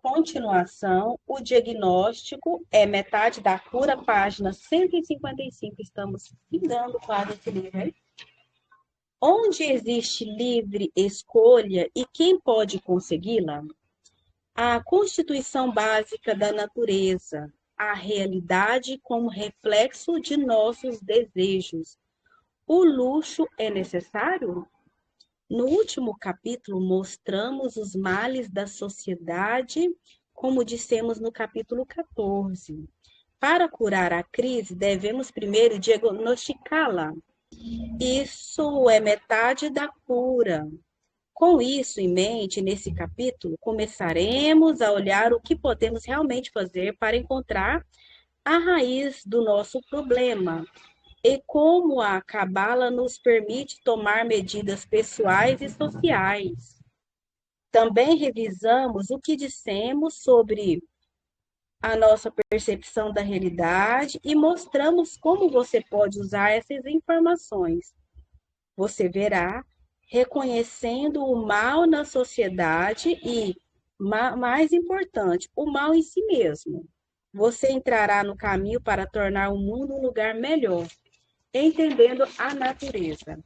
Continuação, o diagnóstico é metade da cura, página 155. Estamos findando quase esse livro aí. Onde existe livre escolha e quem pode consegui-la? A constituição básica da natureza, a realidade como reflexo de nossos desejos. O luxo é necessário? No último capítulo, mostramos os males da sociedade, como dissemos no capítulo 14. Para curar a crise, devemos primeiro diagnosticá-la. Isso é metade da cura. Com isso em mente, nesse capítulo, começaremos a olhar o que podemos realmente fazer para encontrar a raiz do nosso problema e como a cabala nos permite tomar medidas pessoais e sociais. Também revisamos o que dissemos sobre a nossa percepção da realidade e mostramos como você pode usar essas informações. Você verá reconhecendo o mal na sociedade e, mais importante, o mal em si mesmo. Você entrará no caminho para tornar o mundo um lugar melhor, entendendo a natureza.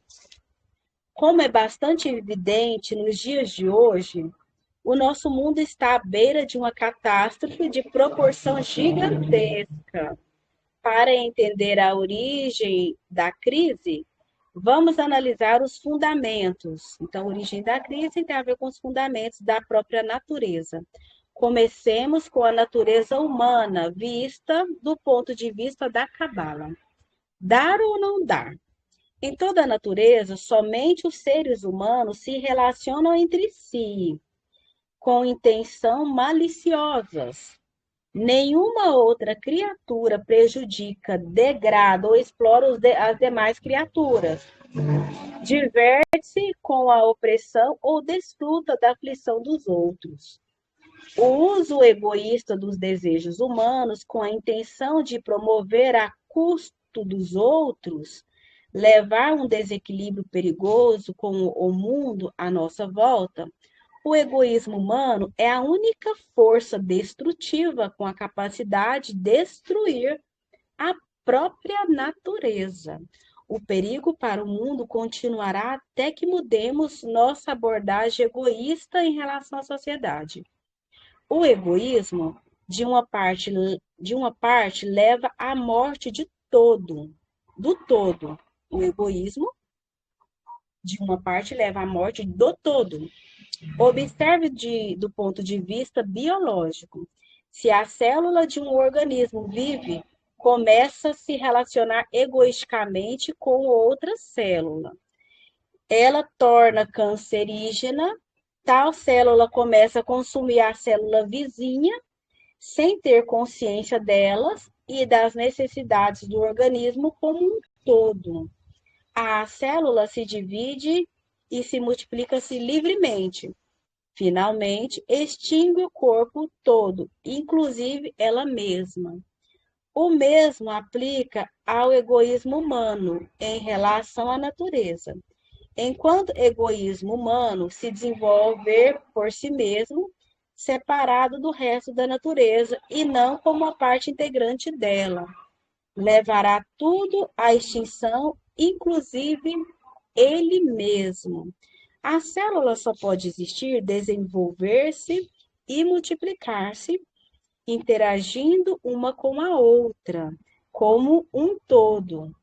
Como é bastante evidente nos dias de hoje, o nosso mundo está à beira de uma catástrofe de proporção gigantesca. Para entender a origem da crise, vamos analisar os fundamentos. Então, a origem da crise tem a ver com os fundamentos da própria natureza. Comecemos com a natureza humana, vista do ponto de vista da Cabala. Dar ou não dar? Em toda a natureza, somente os seres humanos se relacionam entre si, com intenção maliciosas. Nenhuma outra criatura prejudica, degrada ou explora as demais criaturas. Diverte-se com a opressão ou desfruta da aflição dos outros. O uso egoísta dos desejos humanos com a intenção de promover a custo dos outros, levar um desequilíbrio perigoso com o mundo à nossa volta. O egoísmo humano é a única força destrutiva com a capacidade de destruir a própria natureza. O perigo para o mundo continuará até que mudemos nossa abordagem egoísta em relação à sociedade. O egoísmo, de uma parte leva à morte de todo, do todo. O egoísmo, de uma parte, leva à morte do todo. Observe do ponto de vista biológico. Se a célula de um organismo vive, começa a se relacionar egoisticamente com outra célula. Ela torna cancerígena, tal célula começa a consumir a célula vizinha, sem ter consciência delas e das necessidades do organismo como um todo. A célula se divide e se multiplica-se livremente. Finalmente, extingue o corpo todo, inclusive ela mesma. O mesmo aplica ao egoísmo humano em relação à natureza. Enquanto egoísmo humano se desenvolver por si mesmo, separado do resto da natureza e não como uma parte integrante dela, levará tudo à extinção, inclusive ele mesmo. A célula só pode existir, desenvolver-se e multiplicar-se, interagindo uma com a outra, como um todo.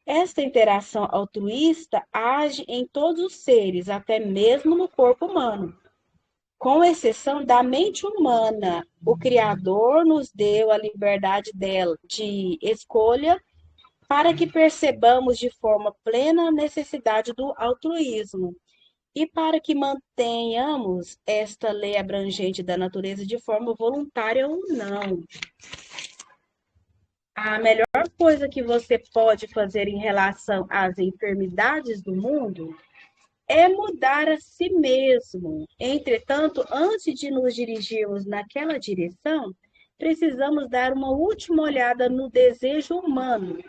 Esta interação altruísta age em todos os seres, até mesmo no corpo humano. Com exceção da mente humana, o Criador nos deu a liberdade dela de escolha para que percebamos de forma plena a necessidade do altruísmo e para que mantenhamos esta lei abrangente da natureza de forma voluntária ou não. A melhor coisa que você pode fazer em relação às enfermidades do mundo é mudar a si mesmo. Entretanto, antes de nos dirigirmos naquela direção, precisamos dar uma última olhada no desejo humano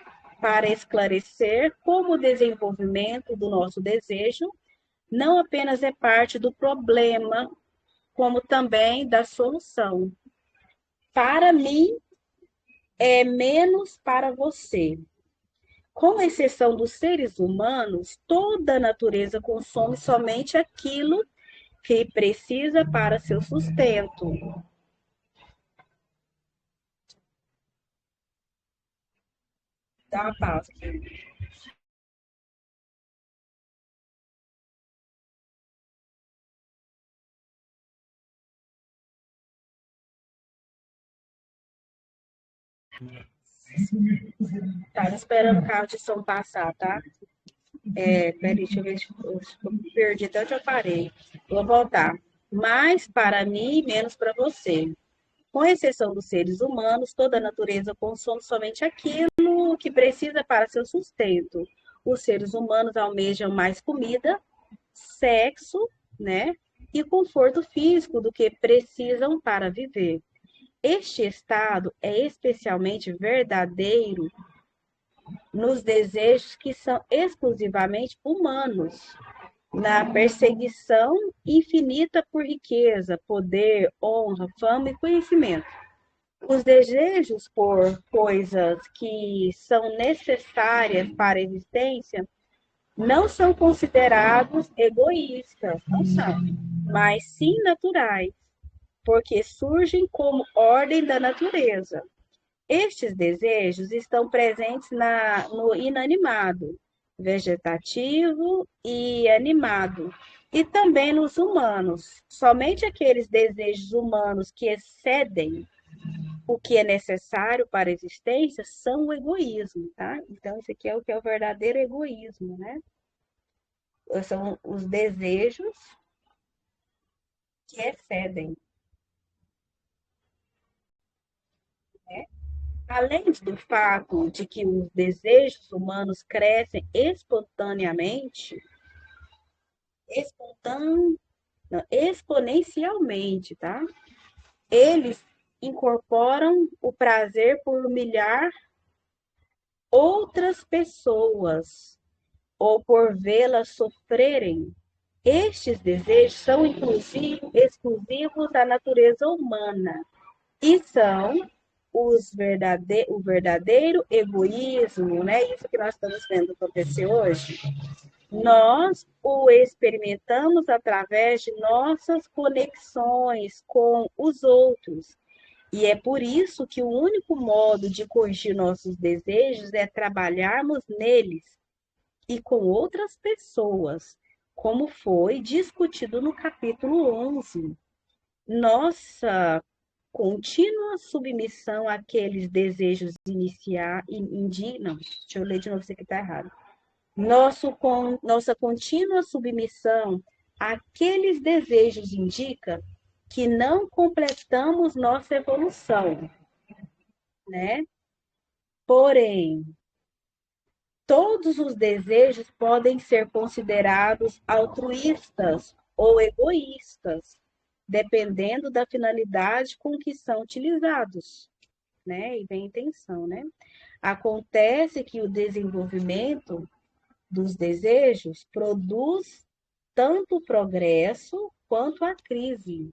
para esclarecer como o desenvolvimento do nosso desejo não apenas é parte do problema, como também da solução. Para mim é menos para você. Com exceção dos seres humanos, toda a natureza consome somente aquilo que precisa para seu sustento. Dá uma pausa. Tá esperando o carro de som passar, tá? Peraí, deixa eu ver se eu perdi até onde eu parei. Vou voltar. Mais para mim, menos para você. Com exceção dos seres humanos, toda a natureza consome somente aquilo que precisa para seu sustento. Os seres humanos almejam mais comida, sexo, né? E conforto físico do que precisam para viver. Este estado é especialmente verdadeiro nos desejos que são exclusivamente humanos, na perseguição infinita por riqueza, poder, honra, fama e conhecimento. Os desejos por coisas que são necessárias para a existência não são considerados egoístas, não são, mas sim naturais, porque surgem como ordem da natureza. Estes desejos estão presentes no inanimado, vegetativo e animado, e também nos humanos. Somente aqueles desejos humanos que excedem o que é necessário para a existência são o egoísmo, tá? Então, isso aqui é o que é o verdadeiro egoísmo, né? São os desejos que excedem, né? Além do fato de que os desejos humanos crescem espontaneamente, espontan... não, exponencialmente, tá? Eles incorporam o prazer por humilhar outras pessoas ou por vê-las sofrerem. Estes desejos são, inclusive, exclusivos da natureza humana e são o verdadeiro egoísmo, né? Isso que nós estamos vendo acontecer hoje. Nós o experimentamos através de nossas conexões com os outros. E é por isso que o único modo de corrigir nossos desejos é trabalharmos neles e com outras pessoas, como foi discutido no capítulo 11. Nossa contínua submissão àqueles desejos não, deixa eu ler de novo, isso aqui está errado. Nossa contínua submissão àqueles desejos indica que não completamos nossa evolução, né? Porém, todos os desejos podem ser considerados altruístas ou egoístas, dependendo da finalidade com que são utilizados, né? E vem a intenção, né? Acontece que o desenvolvimento dos desejos produz tanto o progresso quanto a crise,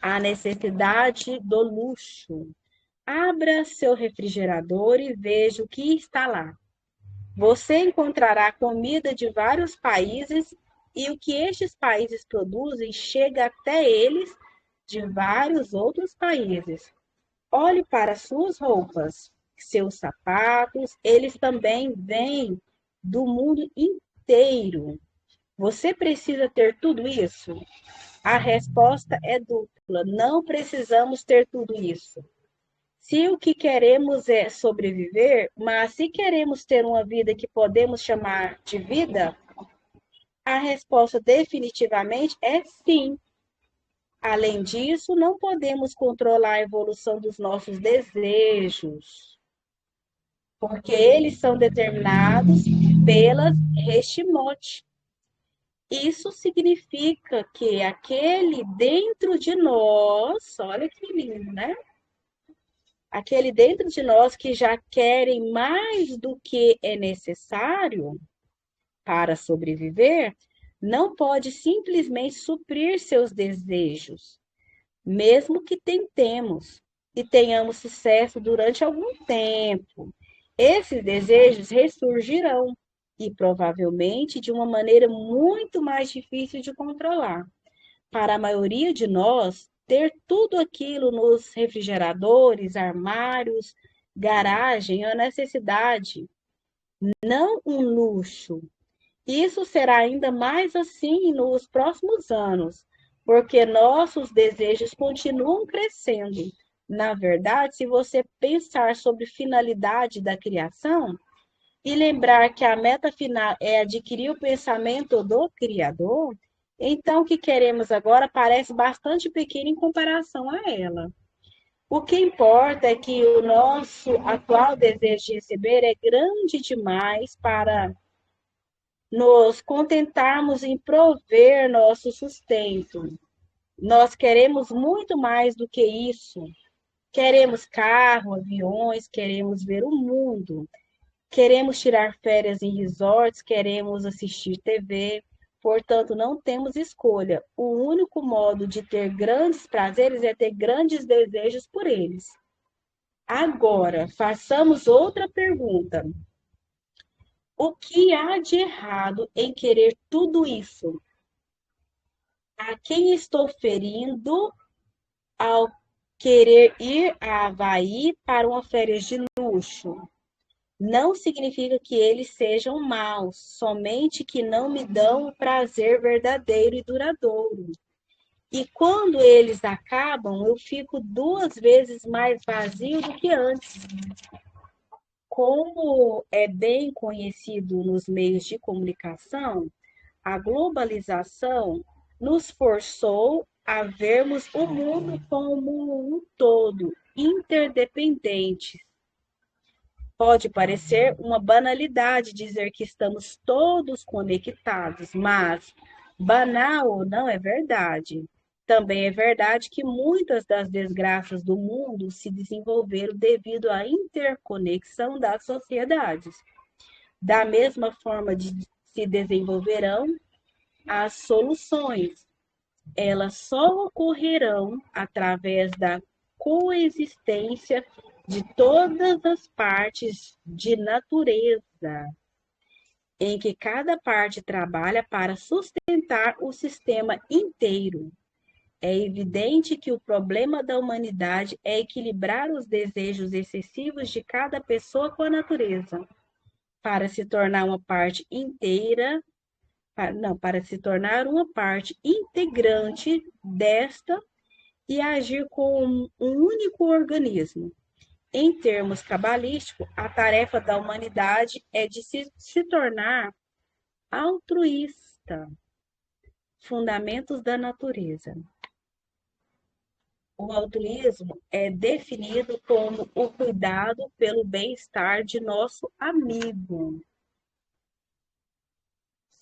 a necessidade do luxo. Abra seu refrigerador e veja o que está lá. Você encontrará comida de vários países e o que estes países produzem chega até eles de vários outros países. Olhe para suas roupas, seus sapatos, eles também vêm do mundo inteiro. Você precisa ter tudo isso? A resposta é dupla. Não precisamos ter tudo isso. Se o que queremos é sobreviver, mas se queremos ter uma vida que podemos chamar de vida, a resposta definitivamente é sim. Além disso, não podemos controlar a evolução dos nossos desejos, porque eles são determinados pelas Hashimoto. Isso significa que aquele dentro de nós, olha que lindo, né? Aquele dentro de nós que já querem mais do que é necessário para sobreviver, não pode simplesmente suprir seus desejos, mesmo que tentemos e tenhamos sucesso durante algum tempo. Esses desejos ressurgirão e provavelmente de uma maneira muito mais difícil de controlar. Para a maioria de nós, ter tudo aquilo nos refrigeradores, armários, garagem é uma necessidade, não um luxo. Isso será ainda mais assim nos próximos anos, porque nossos desejos continuam crescendo. Na verdade, se você pensar sobre finalidade da criação e lembrar que a meta final é adquirir o pensamento do Criador, então o que queremos agora parece bastante pequeno em comparação a ela. O que importa é que o nosso atual desejo de receber é grande demais para nos contentarmos em prover nosso sustento. Nós queremos muito mais do que isso. Queremos carro, aviões, queremos ver o mundo, queremos tirar férias em resorts, queremos assistir TV. Portanto, não temos escolha. O único modo de ter grandes prazeres é ter grandes desejos por eles. Agora, façamos outra pergunta. O que há de errado em querer tudo isso? A quem estou ferindo ao querer ir a Havaí para uma férias de luxo? Não significa que eles sejam maus, somente que não me dão o prazer verdadeiro e duradouro. E quando eles acabam, eu fico 2 vezes mais vazio do que antes. Como é bem conhecido nos meios de comunicação, a globalização nos forçou a vermos o mundo como um todo, interdependente. Pode parecer uma banalidade dizer que estamos todos conectados, mas banal não é verdade. Também é verdade que muitas das desgraças do mundo se desenvolveram devido à interconexão das sociedades. Da mesma forma se desenvolverão as soluções. Elas só ocorrerão através da coexistência de todas as partes de natureza, em que cada parte trabalha para sustentar o sistema inteiro. É evidente que o problema da humanidade é equilibrar os desejos excessivos de cada pessoa com a natureza, para se tornar uma parte inteira, para se tornar uma parte integrante desta e agir como um único organismo. Em termos cabalísticos, a tarefa da humanidade é de se tornar altruísta. Fundamentos da natureza. O altruísmo é definido como o cuidado pelo bem-estar de nosso amigo.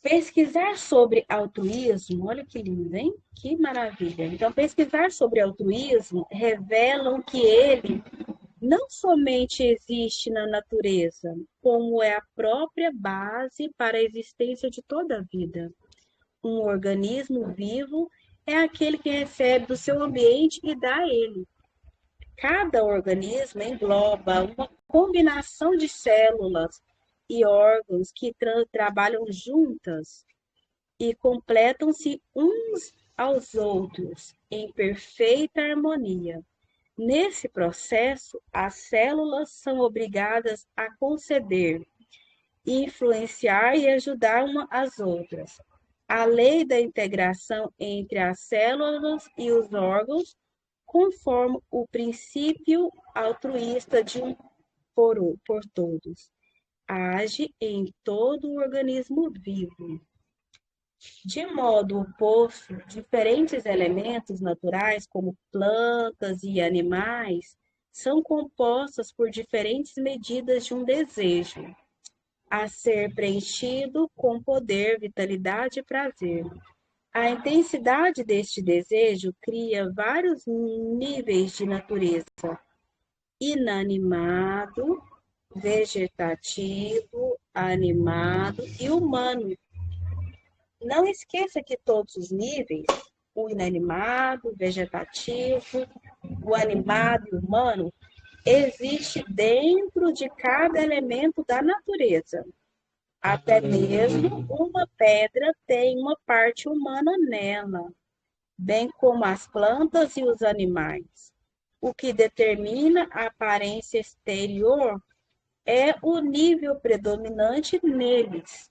Pesquisar sobre altruísmo, olha que lindo, hein? Que maravilha. Então, pesquisar sobre altruísmo revelam que ele não somente existe na natureza, como é a própria base para a existência de toda a vida. Um organismo vivo é aquele que recebe do seu ambiente e dá a ele. Cada organismo engloba uma combinação de células e órgãos que trabalham juntas e completam-se uns aos outros em perfeita harmonia. Nesse processo, as células são obrigadas a conceder, influenciar e ajudar umas às outras. A lei da integração entre as células e os órgãos, conforme o princípio altruísta de um por todos, age em todo o organismo vivo. De modo oposto, diferentes elementos naturais, como plantas e animais, são compostas por diferentes medidas de um desejo, a ser preenchido com poder, vitalidade e prazer. A intensidade deste desejo cria vários níveis de natureza: inanimado, vegetativo, animado e humano. Não esqueça que todos os níveis, o inanimado, o vegetativo, o animado e o humano, existe dentro de cada elemento da natureza. Até mesmo uma pedra tem uma parte humana nela, bem como as plantas e os animais. O que determina a aparência exterior é o nível predominante neles.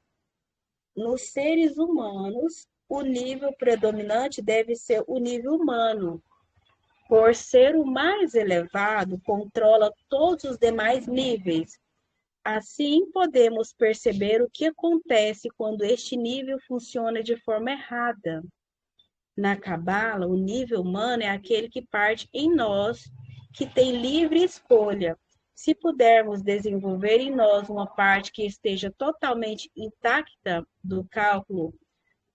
Nos seres humanos, o nível predominante deve ser o nível humano. Por ser o mais elevado, controla todos os demais níveis. Assim, podemos perceber o que acontece quando este nível funciona de forma errada. Na Cabala, o nível humano é aquele que parte em nós, que tem livre escolha. Se pudermos desenvolver em nós uma parte que esteja totalmente intacta do cálculo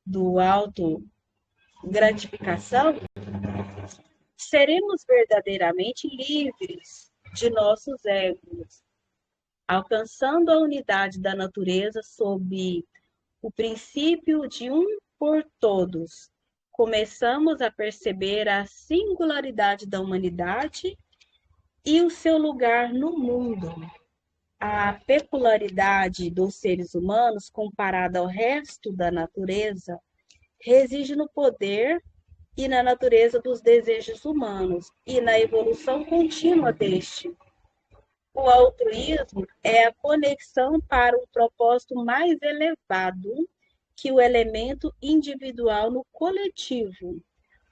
do auto-gratificação, seremos verdadeiramente livres de nossos egos, alcançando a unidade da natureza sob o princípio de um por todos. Começamos a perceber a singularidade da humanidade e o seu lugar no mundo. A peculiaridade dos seres humanos comparada ao resto da natureza reside no poder e na natureza dos desejos humanos e na evolução contínua deste. O altruísmo é a conexão para um propósito mais elevado que o elemento individual no coletivo.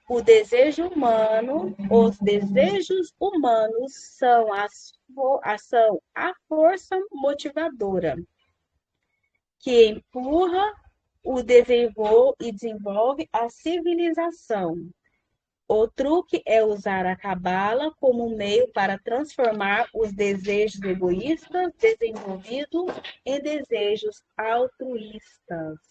O desejo humano, os desejos humanos são a força motivadora que empurra e desenvolve a civilização. O truque é usar a cabala como um meio para transformar os desejos egoístas desenvolvidos em desejos altruístas.